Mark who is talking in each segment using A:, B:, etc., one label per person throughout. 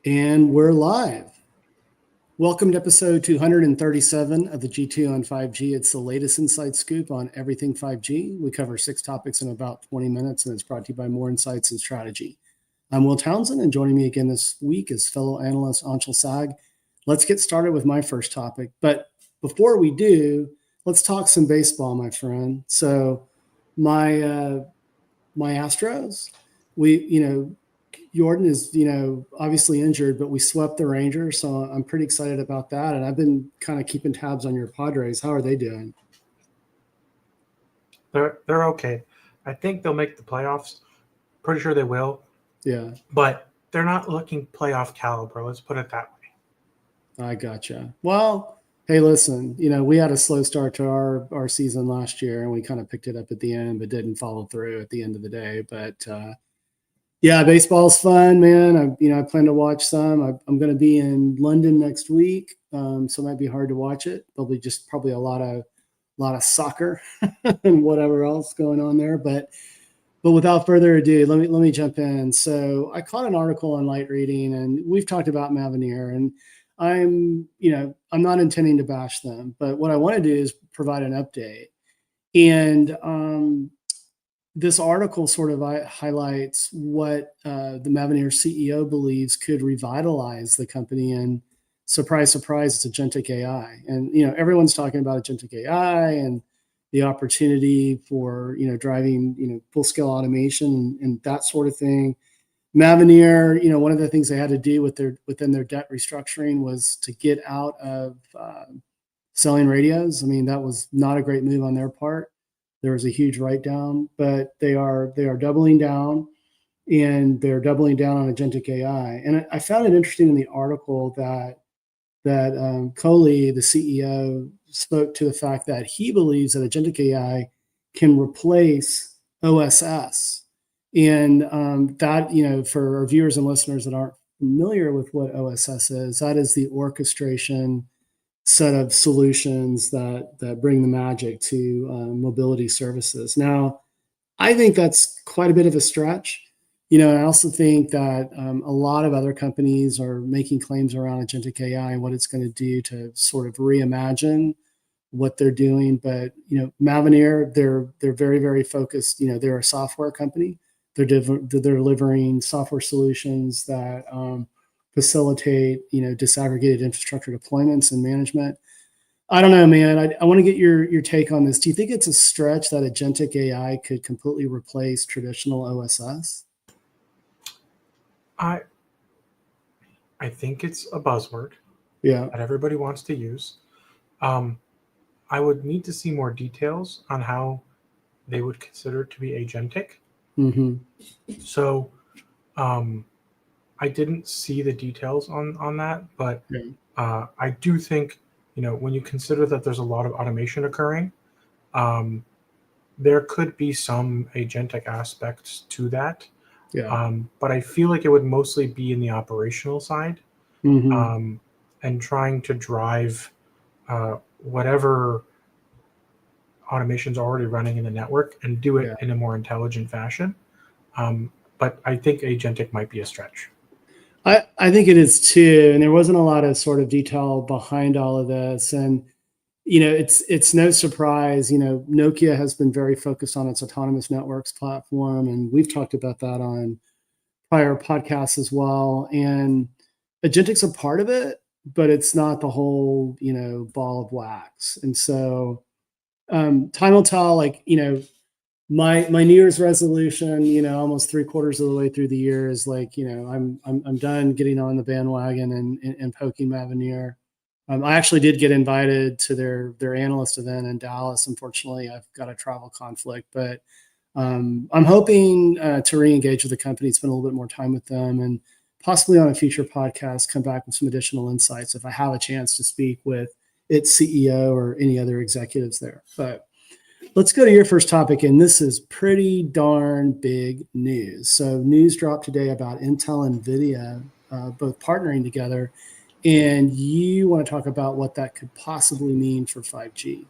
A: And we're live. Welcome to episode 237 of the G2 on 5G. It's the latest inside scoop on everything 5G. We cover 6 topics in about 20 minutes, and it's brought to you by More Insights and Strategy. I'm Will Townsend, and joining me again this week is fellow analyst Anshel. Let's get started with my first topic. But before we do, let's talk some baseball, my friend. So my Astros, Jordan is, obviously injured, but we swept the Rangers, so I'm pretty excited about that. And I've been kind of keeping tabs on your Padres. How are they doing?
B: They're okay. I think they'll make the playoffs. Pretty sure they will.
A: Yeah.
B: But they're not looking playoff caliber. Let's put it that way.
A: I gotcha. Well, hey, listen, we had a slow start to our season last year, and we kind of picked it up at the end, but didn't follow through at the end of the day. But yeah, baseball's fun, man. I plan to watch some. I'm going to be in London next week, so it might be hard to watch it. There'll be just probably a lot of soccer and whatever else going on there. But without further ado, let me jump in. So I caught an article on Light Reading, and we've talked about Mavenir, and I'm not intending to bash them, but what I want to do is provide an update. And this article sort of highlights what the Mavenir CEO believes could revitalize the company. And surprise, surprise, it's agentic AI. And, everyone's talking about agentic AI and the opportunity for, driving, full-scale automation and that sort of thing. Mavenir, one of the things they had to do within their debt restructuring was to get out of selling radios. I mean, that was not a great move on their part. There was a huge write-down, but they are doubling down, and they're doubling down on agentic AI. And I found it interesting in the article that Coley, the CEO, spoke to the fact that he believes that agentic AI can replace OSS. And that, for our viewers and listeners that aren't familiar with what OSS is, that is the orchestration set of solutions that bring the magic to mobility services. Now, I think that's quite a bit of a stretch. And I also think that a lot of other companies are making claims around agentic AI and what it's going to do to sort of reimagine what they're doing. But, Mavenir, they're very, very focused. They're a software company. They're delivering software solutions that facilitate, disaggregated infrastructure deployments and management. I don't know, man. I want to get your take on this. Do you think it's a stretch that agentic AI could completely replace traditional OSS?
B: I think it's a buzzword that everybody wants to use. I would need to see more details on how they would consider it to be agentic.
A: Mm-hmm.
B: So I didn't see the details on that, but I do think, when you consider that there's a lot of automation occurring, there could be some agentic aspects to that. But I feel like it would mostly be in the operational side, and trying to drive whatever automation's already running in the network and do it in a more intelligent fashion. But I think agentic might be a stretch.
A: I think it is too. And there wasn't a lot of sort of detail behind all of this. And, it's no surprise, Nokia has been very focused on its autonomous networks platform. And we've talked about that on prior podcasts as well. And agentic's a part of it, but it's not the whole, ball of wax. And so time will tell, my New Year's resolution, almost 3/4 of the way through the year is I'm done getting on the bandwagon and poking Mavenir. I actually did get invited to their analyst event in Dallas. Unfortunately, I've got a travel conflict, but I'm hoping to re-engage with the company, spend a little bit more time with them, and possibly on a future podcast, come back with some additional insights if I have a chance to speak with its CEO or any other executives there. But let's go to your first topic, and this is pretty darn big news. So news dropped today about Intel and NVIDIA both partnering together, and you want to talk about what that could possibly mean for 5G.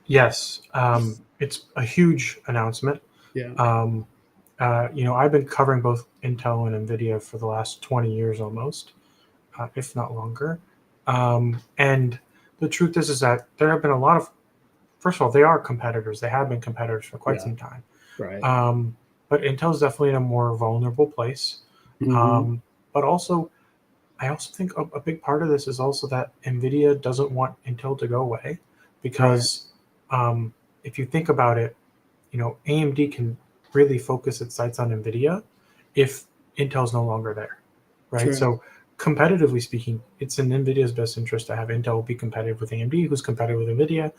B: Yes, it's a huge announcement.
A: Yeah.
B: I've been covering both Intel and NVIDIA for the last 20 years almost, if not longer. And the truth is that there have been a lot of, first of all, they are competitors. They have been competitors for quite some time.
A: Right.
B: But Intel's definitely in a more vulnerable place. But also, I also think a big part of this is also that NVIDIA doesn't want Intel to go away, because if you think about it, AMD can really focus its sights on NVIDIA if Intel's no longer there, right?
A: True.
B: So competitively speaking, it's in NVIDIA's best interest to have Intel be competitive with AMD, who's competitive with NVIDIA.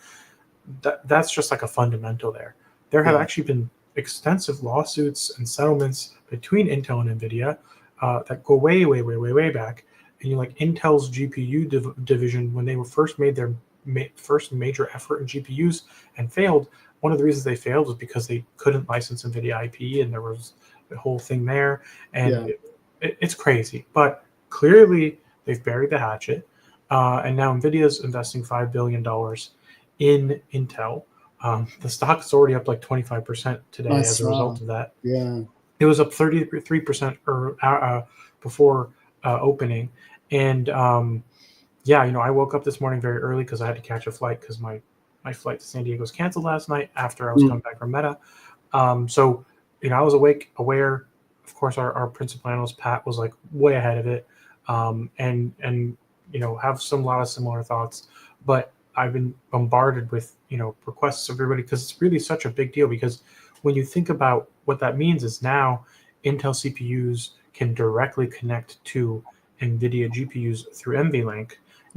B: That's just like a fundamental there. There have actually been extensive lawsuits and settlements between Intel and NVIDIA that go way, way, way, way, way back. And like Intel's GPU division, when they were first made their first major effort in GPUs and failed, one of the reasons they failed was because they couldn't license NVIDIA IP, and there was a whole thing there. And it's crazy. But clearly, they've buried the hatchet. And now NVIDIA is investing $5 billion in Intel. The stock is already up like 25% today as a result of that.
A: Yeah.
B: It was up 33% before opening. And I woke up this morning very early because I had to catch a flight because my flight to San Diego was canceled last night after I was coming back from Meta. So I was awake, aware. Of course, our principal analyst, Pat, was like way ahead of it, and have a lot of similar thoughts. But I've been bombarded with requests of everybody, because it's really such a big deal. Because when you think about what that means, is now Intel CPUs can directly connect to NVIDIA GPUs through NVLink,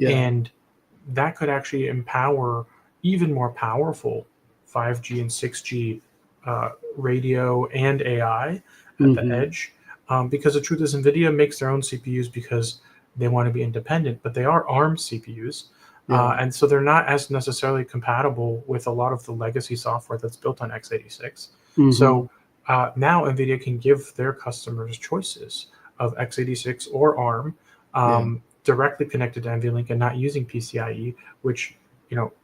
B: and that could actually empower even more powerful 5G and 6G radio and AI at the edge. Because the truth is, NVIDIA makes their own CPUs because they want to be independent, but they are ARM CPUs. And so they're not as necessarily compatible with a lot of the legacy software that's built on x86. So now NVIDIA can give their customers choices of x86 or ARM directly connected to NVLink and not using PCIe, which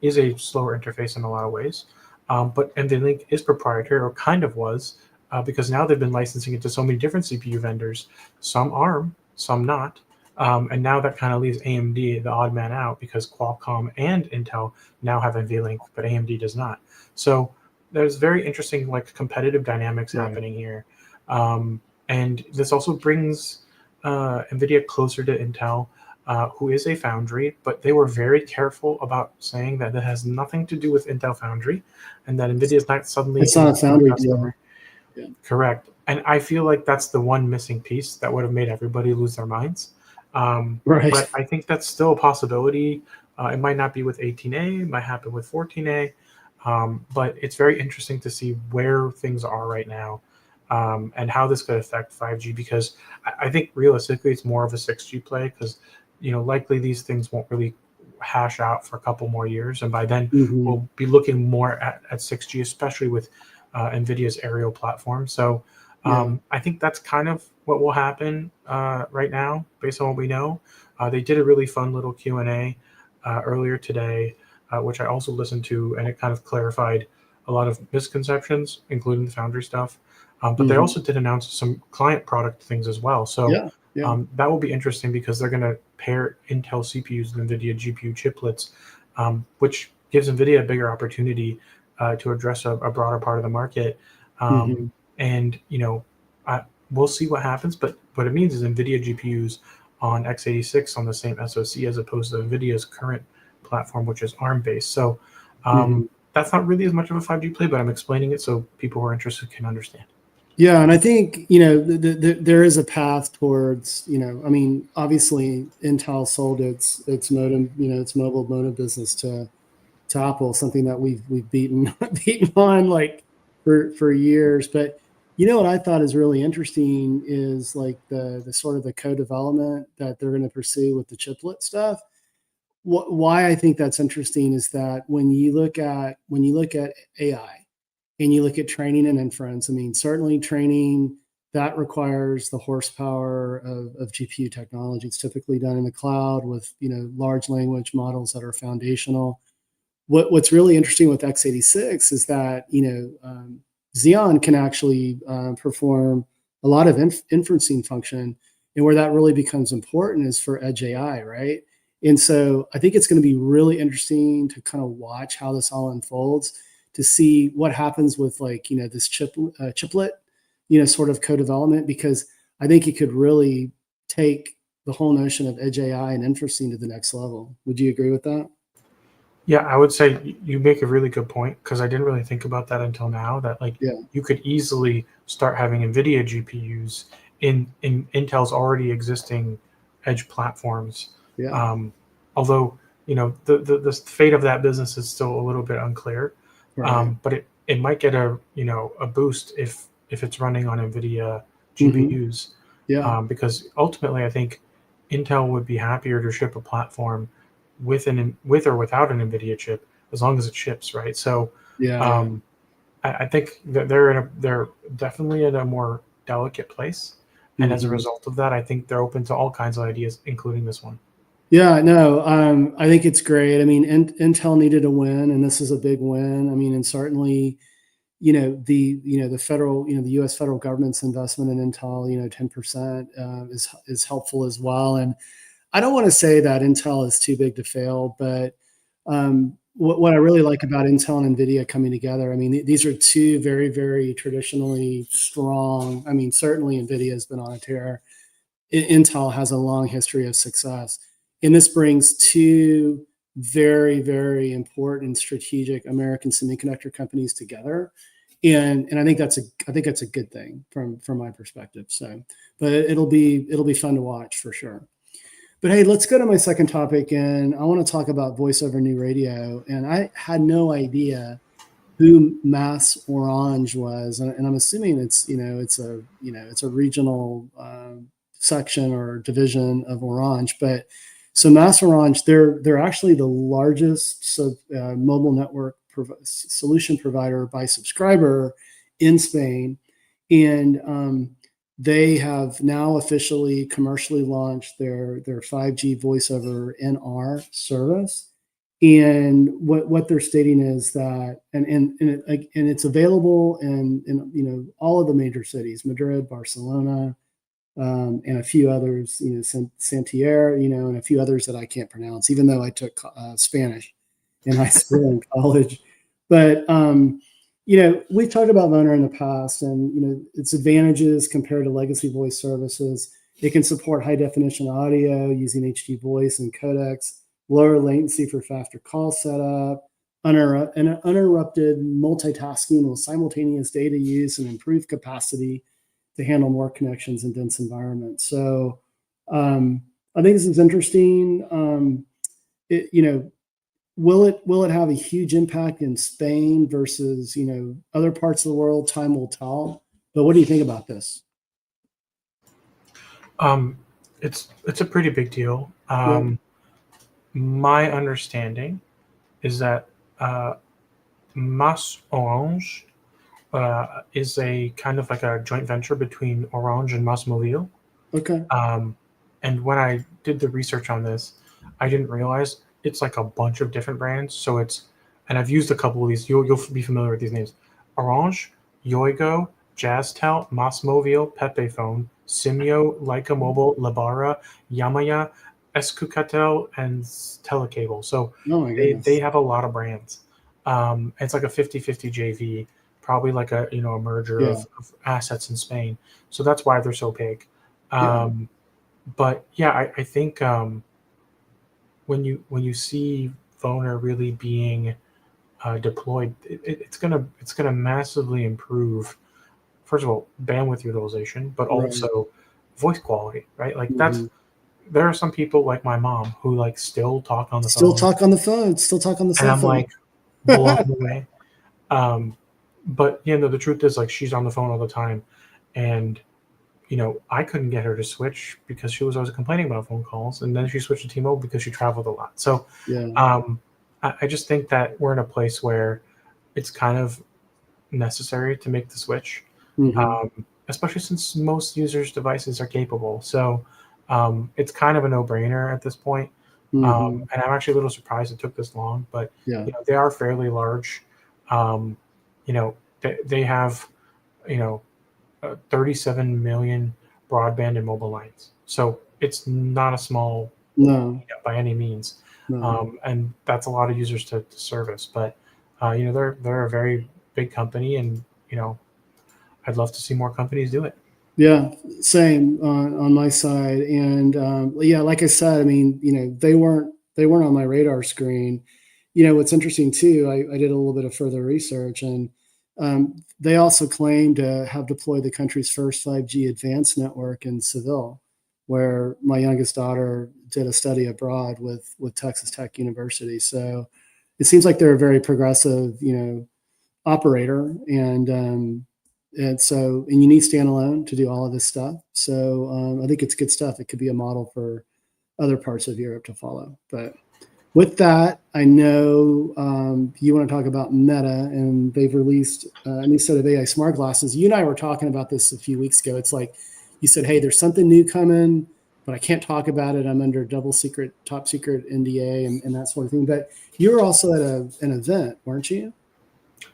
B: is a slower interface in a lot of ways. But NVLink is proprietary, or kind of was, because now they've been licensing it to so many different CPU vendors, some ARM, some not. And now that kind of leaves AMD the odd man out, because Qualcomm and Intel now have NVLink, but AMD does not. So there's very interesting competitive dynamics happening here. And this also brings NVIDIA closer to Intel, who is a foundry, but they were very careful about saying that it has nothing to do with Intel Foundry, and that NVIDIA is not suddenly
A: it's not a foundry deal.
B: Correct. And I feel like that's the one missing piece that would have made everybody lose their minds. But I think that's still a possibility. It might not be with 18A, it might happen with 14A, but it's very interesting to see where things are right now, and how this could affect 5G, because I think realistically it's more of a 6G play, because likely these things won't really hash out for a couple more years, and by then we'll be looking more at 6G, especially with NVIDIA's Aerial platform. So I think that's kind of what will happen right now, based on what we know. They did a really fun little Q&A earlier today, which I also listened to, and it kind of clarified a lot of misconceptions, including the foundry stuff. But they also did announce some client product things as well. So that will be interesting, because they're going to pair Intel CPUs with NVIDIA GPU chiplets, which gives NVIDIA a bigger opportunity to address a broader part of the market. And we'll see what happens, but what it means is NVIDIA GPUs on x86 on the same SoC, as opposed to NVIDIA's current platform, which is ARM-based. So that's not really as much of a 5G play, but I'm explaining it so people who are interested can understand.
A: Yeah, and I think there is a path towards obviously Intel sold its modem, its mobile modem business to Apple, something that we've beaten on for years. But what I thought is really interesting is the sort of the co-development that they're going to pursue with the chiplet stuff. Why I think that's interesting is that when you look at AI and you look at training and inference, certainly training that requires the horsepower of GPU technology. It's typically done in the cloud with large language models that are foundational. What's really interesting with x86 is that Xeon can actually perform a lot of inferencing function. And where that really becomes important is for edge AI, right? And so I think it's going to be really interesting to kind of watch how this all unfolds, to see what happens with like, this chiplet, sort of co-development, because I think it could really take the whole notion of edge AI and inferencing to the next level. Would you agree with that?
B: Yeah, I would say you make a really good point, because I didn't really think about that until now, that like you could easily start having NVIDIA GPUs in Intel's already existing edge platforms.
A: Yeah.
B: Although, the fate of that business is still a little bit unclear.
A: Right.
B: But it might get a boost if it's running on NVIDIA GPUs.
A: Yeah.
B: Because ultimately I think Intel would be happier to ship a platform with or without an NVIDIA chip, as long as it ships, right? So I think that they're definitely in a more delicate place. And as a result of that, I think they're open to all kinds of ideas, including this one.
A: Yeah, no, I think it's great. I mean, Intel needed a win, and this is a big win. I mean, and certainly, the federal, the U.S. federal government's investment in Intel, 10% is helpful as well. And I don't want to say that Intel is too big to fail, but what I really like about Intel and NVIDIA coming together, I mean, these are two very, very traditionally strong. I mean, certainly NVIDIA has been on a tear. Intel has a long history of success. And this brings two very, very important strategic American semiconductor companies together. And I think that's a good thing from my perspective. So, but it'll be fun to watch for sure. But hey, let's go to my second topic, and I want to talk about voice over new radio. And I had no idea who Mass Orange was, and I'm assuming it's a regional section or division of Orange. But so Mass Orange, they're actually the largest mobile network solution provider by subscriber in Spain, and they have now officially commercially launched their 5G voice over NR service. And what they're stating is that, and it's available in all of the major cities, Madrid, Barcelona, and a few others, Santiago, and a few others that I can't pronounce, even though I took Spanish in high school and college. But we've talked about Mavenir in the past, and its advantages compared to legacy voice services. It can support high definition audio using HD voice and codecs, lower latency for faster call setup, uninterrupted multitasking with simultaneous data use, and improved capacity to handle more connections in dense environments. So I think this is interesting. Will it have a huge impact in Spain versus other parts of the world? Time will tell. But what do you think about this?
B: It's a pretty big deal. My understanding is that Mas Orange is a kind of like a joint venture between Orange and MásMóvil.
A: Okay.
B: And when I did the research on this, I didn't realize it's like a bunch of different brands. So and I've used a couple of these. You'll be familiar with these names: Orange, Yoigo, Jazztel, MásMóvil, Pepephone, Simyo, Leica Mobile, Lebara, Yamaya, Escucatel, and Telecable. So they have a lot of brands. It's like a 50-50 JV, probably like a merger of assets in Spain. So that's why they're so big. But yeah, I think when you see Voner really being deployed, it's gonna massively improve, first of all, bandwidth utilization, but also voice quality, right? Like there are some people like my mom who like still talk on the phone.
A: Still talk on the phone. Still talk on the cell phone.
B: And I'm like blown away. But the truth is, like, she's on the phone all the time, and I couldn't get her to switch because she was always complaining about phone calls, and then she switched to T-Mobile because she traveled a lot. So I just think that we're in a place where it's kind of necessary to make the switch, especially since most users' devices are capable. So it's kind of a no-brainer at this point. And I'm actually a little surprised it took this long, but they are fairly large. they have, 37 million broadband and mobile lines. So it's not a small by any means. And that's a lot of users to service. But they're a very big company, and I'd love to see more companies do it.
A: Yeah, same on my side. And like I said, I mean, they weren't on my radar screen. What's interesting too, I did a little bit of further research, and they also claim to have deployed the country's first 5G advanced network in Seville, where my youngest daughter did a study abroad with Texas Tech University. So it seems like they're a very progressive, operator, and you need standalone to do all of this stuff. So I think it's good stuff. It could be a model for other parts of Europe to follow. But with that, I know you want to talk about Meta, and they've released a new set of AI smart glasses. You and I were talking about this a few weeks ago. It's like you said, hey, there's something new coming, but I can't talk about it. I'm under top secret NDA and that sort of thing. But you were also at an event, weren't you,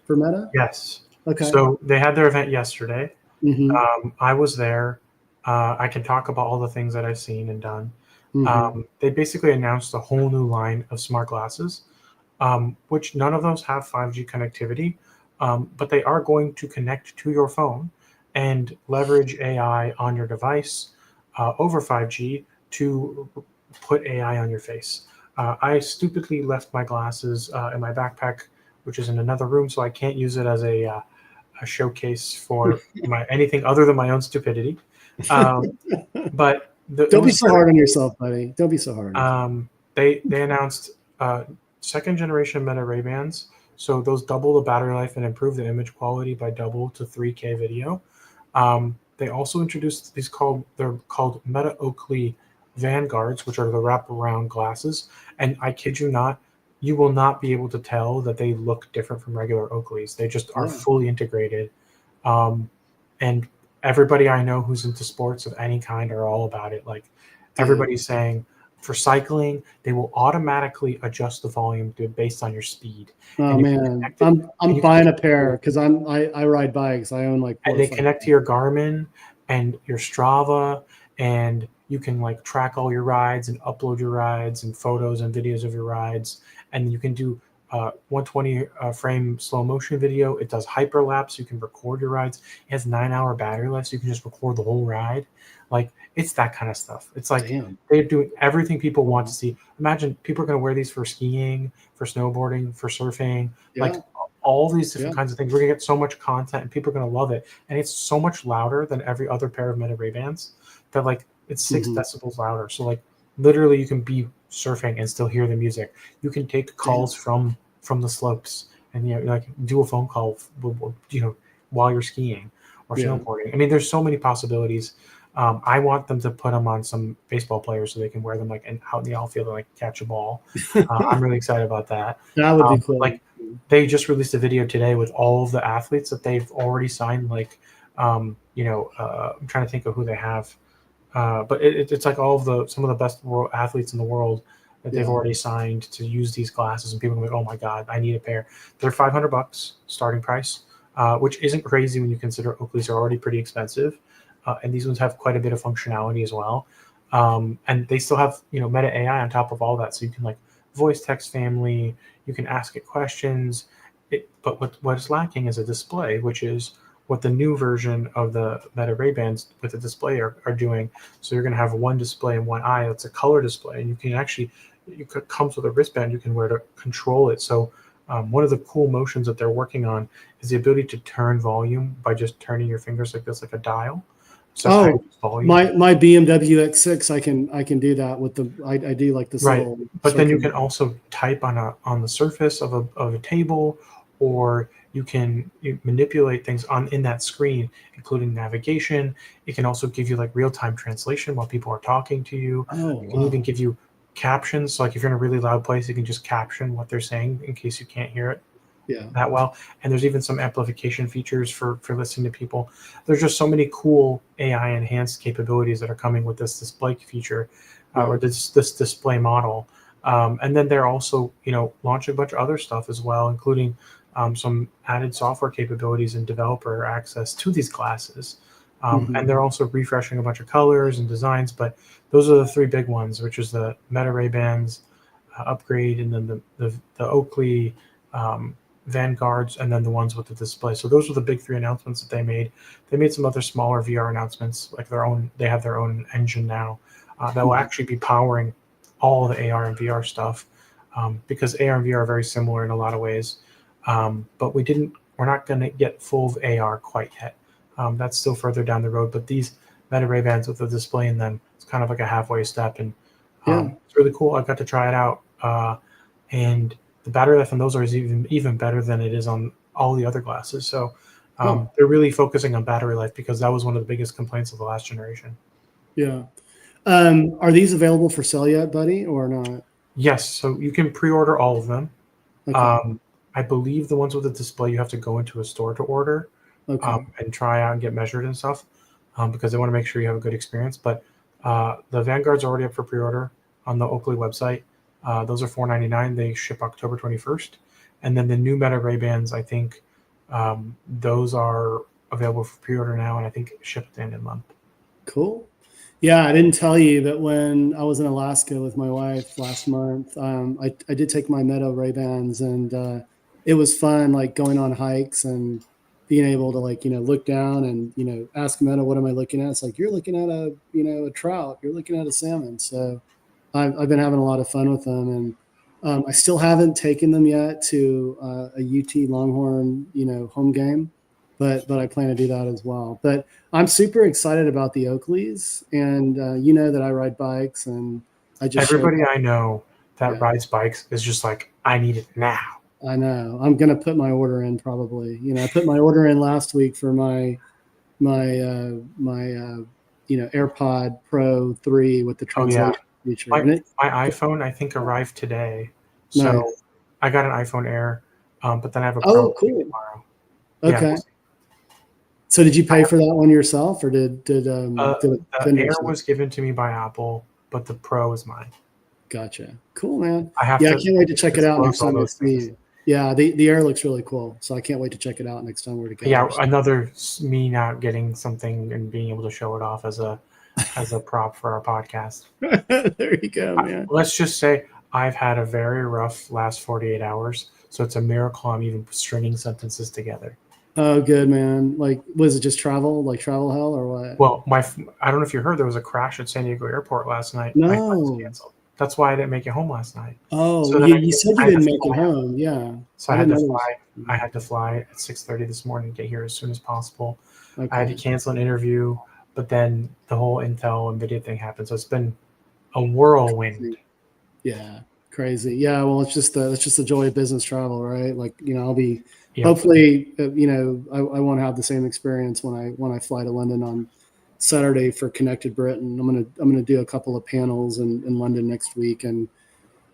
A: for Meta?
B: Yes.
A: Okay.
B: So they had their event yesterday.
A: Mm-hmm.
B: I was there. I can talk about all the things that I've seen and done.
A: Mm-hmm.
B: They basically announced a whole new line of smart glasses, which none of those have 5G connectivity, but they are going to connect to your phone and leverage AI on your device over 5G to put AI on your face. I stupidly left my glasses in my backpack, which is in another room, so I can't use it as a showcase for anything other than my own stupidity. But
A: don't be so hard on yourself, buddy. Don't be so hard.
B: They announced second generation Meta Ray-Bans. So those double the battery life and improve the image quality by double to 3K video. They also introduced they're called Meta Oakley Vanguards, which are the wraparound glasses. And I kid you not, you will not be able to tell that they look different from regular Oakleys. They just are fully integrated. And everybody I know who's into sports of any kind are all about it. Like everybody's saying, for cycling, they will automatically adjust the volume based on your speed.
A: Oh man, I'm buying a pair because I ride bikes. I own like 4
B: and they connect to your Garmin and your Strava, and you can like track all your rides and upload your rides and photos and videos of your rides, and you can do 120 frame slow motion video. It does hyperlapse. You can record your rides. It has 9-hour battery life, so you can just record the whole ride. Like it's that kind of stuff. It's like they're doing everything people want to see. Imagine people are going to wear these for skiing, for snowboarding, for surfing, like all these different kinds of things. We're going to get so much content, and people are going to love it. And it's so much louder than every other pair of Meta Ray-Bans that like it's 6 decibels louder. So like literally you can be surfing and still hear the music. You can take calls from the slopes and like do a phone call while you're skiing or snowboarding. I mean, there's so many possibilities. I want them to put them on some baseball players so they can wear them like out in the outfield and like catch a ball. I'm really excited about that.
A: That would be cool.
B: Like they just released a video today with all of the athletes that they've already signed. Like I'm trying to think of who they have. But it's like all of some of the best athletes in the world that they've already signed to use these glasses, and people are like, oh my God, I need a pair. They're $500 starting price, which isn't crazy when you consider Oakleys are already pretty expensive. And these ones have quite a bit of functionality as well. And they still have, Meta AI on top of all that. So you can like voice text family, you can ask it questions. But what is lacking is a display, which is what the new version of the Meta Ray-Bans with the display are doing. So you're going to have one display in one eye. It's a color display, and you can actually, it comes with a wristband you can wear to control it. So one of the cool motions that they're working on is the ability to turn volume by just turning your fingers like this, like a dial.
A: So my BMW X6, I can do that with I do like this little.
B: But then you can also type on the surface of a table, or you manipulate things in that screen, including navigation. It can also give you like real-time translation while people are talking to you. It can even give you captions. So like if you're in a really loud place, you can just caption what they're saying in case you can't hear it that well. And there's even some amplification features for listening to people. There's just so many cool AI enhanced capabilities that are coming with this display feature or this display model. And then they're also, launching a bunch of other stuff as well, including some added software capabilities and developer access to these glasses. And they're also refreshing a bunch of colors and designs, but those are the three big ones, which is the Meta Ray-Bans upgrade, and then the Oakley Vanguards, and then the ones with the display. So those were the big three announcements that they made. They made some other smaller VR announcements, like they have their own engine now that will actually be powering all the AR and VR stuff, because AR and VR are very similar in a lot of ways. But we're not going to get full AR quite yet. That's still further down the road, but these Meta Ray-Bans with the display in them, it's kind of like a halfway step, and it's really cool. I got to try it out, and the battery life on those is even better than it is on all the other glasses. So they're really focusing on battery life, because that was one of the biggest complaints of the last generation.
A: Yeah. Are these available for sale yet, buddy, or not?
B: Yes. So you can pre-order all of them.
A: Okay.
B: I believe the ones with the display, you have to go into a store to order. And try out and get measured and stuff, because they want to make sure you have a good experience. But the Vanguard's already up for pre-order on the Oakley website. Those are $499. They ship October 21st. And then the new Meta Ray-Bans, I think those are available for pre-order now, and I think ship at the end of the month.
A: Cool. Yeah, I didn't tell you that when I was in Alaska with my wife last month, I did take my Meta Ray-Bans, and it was fun, like going on hikes and being able to, like, look down and, ask Meta, what am I looking at? It's like, you're looking at a trout, you're looking at a salmon. So I've been having a lot of fun with them, and I still haven't taken them yet to a UT Longhorn, home game, but I plan to do that as well. But I'm super excited about the Oakleys, and that I ride bikes, and
B: everybody I know that rides bikes is just like, I need it now.
A: I know. I'm going to put my order in probably. I put my order in last week for my AirPod Pro 3 with the translation feature.
B: My iPhone, I think, arrived today. So I got an iPhone Air, but then I have a Pro tomorrow.
A: Okay. Yeah, so did you pay for that one yourself, or did
B: the Air was given to me by Apple, but the Pro is mine?
A: Gotcha. Cool, man.
B: I
A: can't wait to check it out next time I see you. Yeah, the Air looks really cool, so I can't wait to check it out next time we're together.
B: Yeah, another me not getting something and being able to show it off as a prop for our podcast.
A: There you go, man.
B: Let's just say I've had a very rough last 48 hours, so it's a miracle I'm even stringing sentences together.
A: Oh, good, man. Like, was it just travel hell, or what?
B: Well, I don't know if you heard, there was a crash at San Diego Airport last night.
A: No.
B: My flight was canceled. That's why I didn't make it home last night.
A: Oh, so you said you didn't make it home. Yeah.
B: So I had to fly. I had to fly at 6:30 this morning, get here as soon as possible. Okay. I had to cancel an interview, but then the whole Intel NVIDIA thing happened. So it's been a whirlwind.
A: Yeah, crazy. Yeah, well, it's just the joy of business travel, right? Like, I'll be hopefully, I won't have the same experience when I fly to London on Saturday for Connected Britain. I'm gonna do a couple of panels in London next week and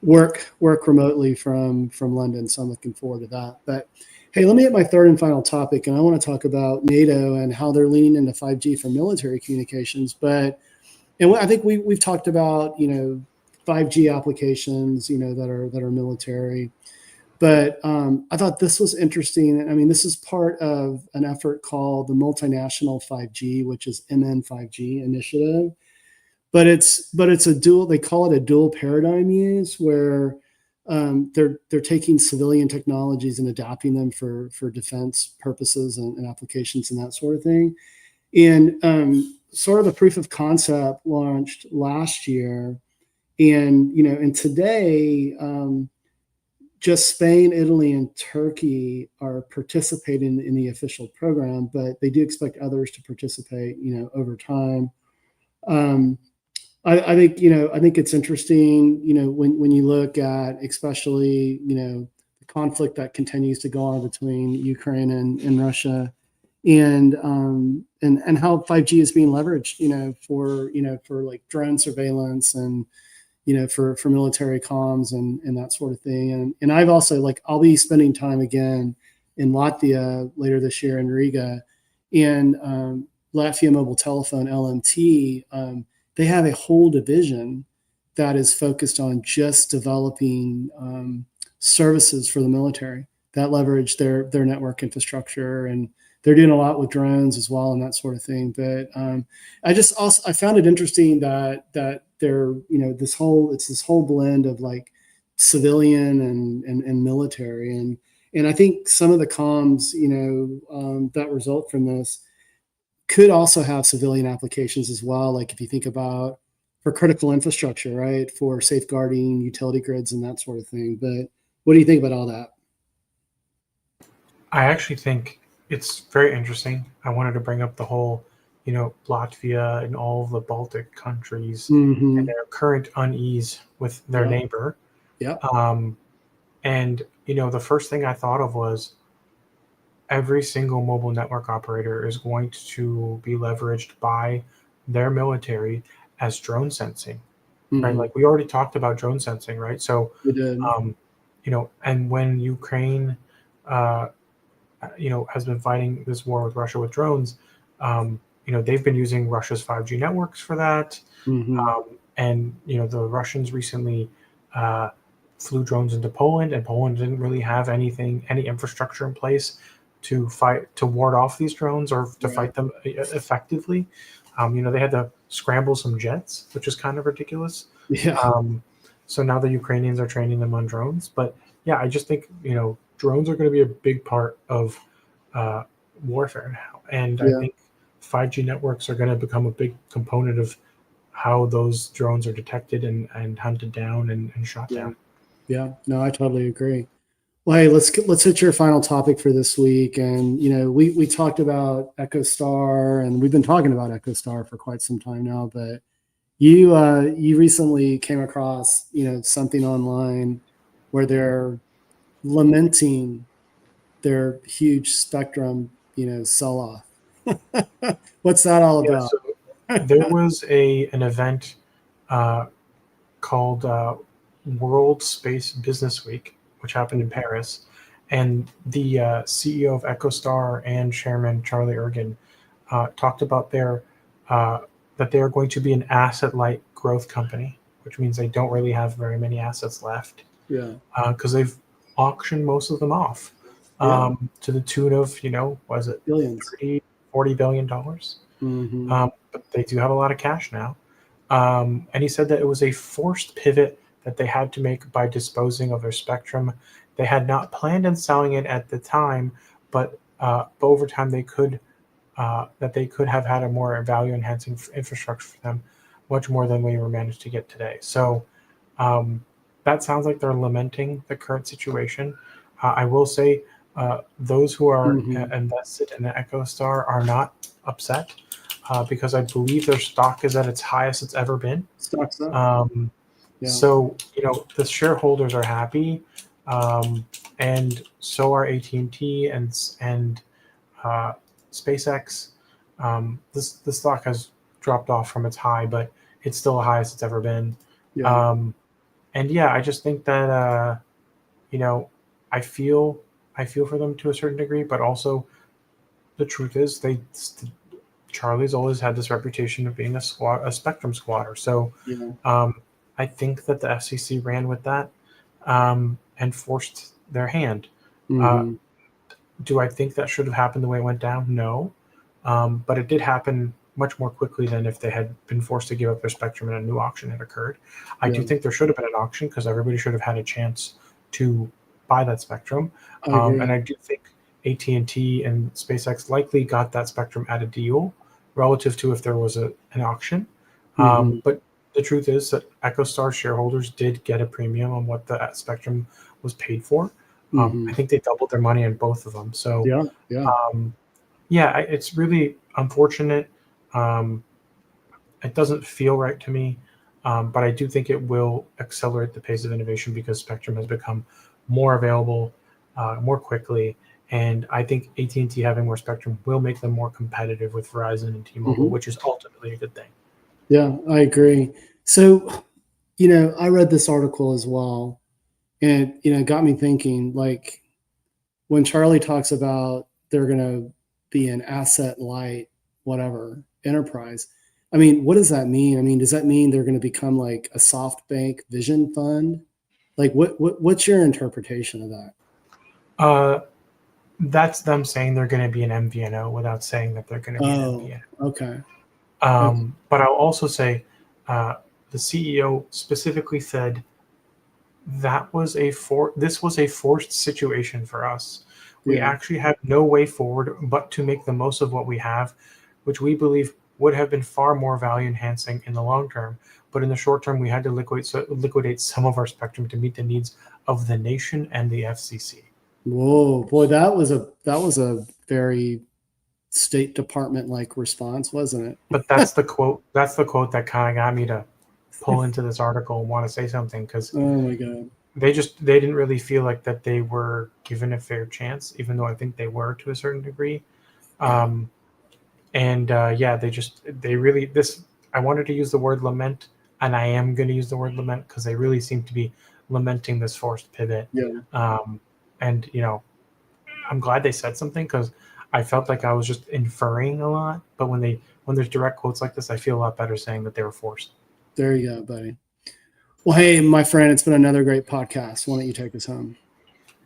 A: work remotely from London. So I'm looking forward to that. But hey, let me hit my third and final topic, and I want to talk about NATO and how they're leaning into 5G for military communications. And I think we've talked about 5G applications that are military. But I thought this was interesting. I mean, this is part of an effort called the Multinational 5G, which is MN5G initiative. But it's a dual. They call it a dual paradigm use, where they're taking civilian technologies and adapting them for defense purposes and applications and that sort of thing. And sort of a proof of concept launched last year, and today. Just Spain, Italy, and Turkey are participating in the official program, but they do expect others to participate, over time. I think it's interesting, when you look at, especially, the conflict that continues to go on between Ukraine and Russia, and how 5G is being leveraged, for like drone surveillance and for military comms and that sort of thing. And I've also, I'll be spending time again in Latvia later this year in Riga, and Latvia Mobile Telephone, LMT, they have a whole division that is focused on just developing services for the military. that leverage their network infrastructure, and they're doing a lot with drones as well and that sort of thing. But I found it interesting that they're, this whole blend of like civilian and military, and I think some of the comms that result from this could also have civilian applications as well. Like if you think about for critical infrastructure, right, for safeguarding utility grids and that sort of thing. But what do you think about all that?
B: I actually think it's very interesting. I wanted to bring up the whole, Latvia and all of the Baltic countries and their current unease with their neighbor.
A: Yeah.
B: And, the first thing I thought of was every single mobile network operator is going to be leveraged by their military as drone sensing, right? Like we already talked about drone sensing, right? So,
A: we did.
B: And when Ukraine, has been fighting this war with Russia with drones, they've been using Russia's 5G networks for that. And, the Russians recently flew drones into Poland, and Poland didn't really have any infrastructure in place to ward off these drones or to fight them effectively. They had to scramble some jets, which is kind of ridiculous.
A: Yeah.
B: So now the Ukrainians are training them on drones. But yeah, I just think, drones are going to be a big part of warfare now. And I think 5G networks are going to become a big component of how those drones are detected and hunted down and shot down.
A: Yeah, no, I totally agree. Well, hey, let's hit your final topic for this week. And, we talked about EchoStar, and we've been talking about EchoStar for quite some time now, but you recently came across, something online where they're lamenting their huge spectrum, sell-off. What's that all about?
B: So there was an event called World Space Business Week, which happened in Paris, and the CEO of EchoStar and Chairman Charlie Ergen talked about that they are going to be an asset-light growth company, which means they don't really have very many assets left.
A: Yeah.
B: Because they've auctioned most of them off to the tune of, was it
A: billions,
B: $30-40 billion? But they do have a lot of cash now. And he said that it was a forced pivot that they had to make by disposing of their spectrum. They had not planned on selling it at the time, but over time they could have had a more value-enhancing infrastructure for them, much more than we were managed to get today. So that sounds like they're lamenting the current situation. I will say those who are invested in the EchoStar are not upset because I believe their stock is at its highest it's ever been.
A: Stock's up.
B: So, the shareholders are happy, and so are AT&T and SpaceX. The stock has dropped off from its high, but it's still the highest it's ever been. I just think that I feel for them to a certain degree, but also the truth is Charlie's always had this reputation of being a spectrum squatter. So I think that the FCC ran with that and forced their hand. Do I think that should have happened the way it went down? No. But it did happen much more quickly than if they had been forced to give up their spectrum and a new auction had occurred. I do think there should have been an auction because everybody should have had a chance to buy that spectrum. And I do think AT&T and SpaceX likely got that spectrum at a deal relative to if there was an auction. But the truth is that EchoStar shareholders did get a premium on what the spectrum was paid for. I think they doubled their money on both of them. So it's really unfortunate. It doesn't feel right to me, but I do think it will accelerate the pace of innovation because spectrum has become more available more quickly. And I think AT&T having more spectrum will make them more competitive with Verizon and T-Mobile, which is ultimately a good thing.
A: Yeah, I agree. So, I read this article as well, and it got me thinking, like, when Charlie talks about they're going to be an asset light, whatever, enterprise, I mean, what does that mean? I mean, does that mean they're going to become like a SoftBank vision fund? Like, what's your interpretation of that?
B: That's them saying they're going to be an MVNO without saying that they're going to be an MVNO.
A: Okay.
B: But I'll also say the CEO specifically said this was a forced situation for us. We actually had no way forward but to make the most of what we have, which we believe would have been far more value enhancing in the long term. But in the short term, we had to liquidate some of our spectrum to meet the needs of the nation and the FCC.
A: Whoa, boy, that was a very State Department like response, wasn't it?
B: But that's the quote. That's the quote that kind of got me to pull into this article and want to say something, because
A: oh my god,
B: they didn't really feel like that they were given a fair chance, even though I think they were to a certain degree. They really I wanted to use the word lament, and I am going to use the word lament because they really seem to be lamenting this forced pivot. And I'm glad they said something, because I felt like I was just inferring a lot. But when there's direct quotes like this, I feel a lot better saying that they were forced.
A: There you go, buddy. Well, hey, my friend, it's been another great podcast. Why don't you take us home?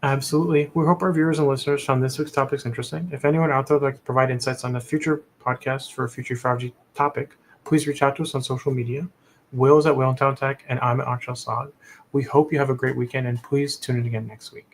B: Absolutely. We hope our viewers and listeners found this week's topics interesting. If anyone out there would like to provide insights on a future podcast for a future 5G topic, please reach out to us on social media. Will is at Will in Town Tech, and I'm at Anshel. We hope you have a great weekend, and please tune in again next week.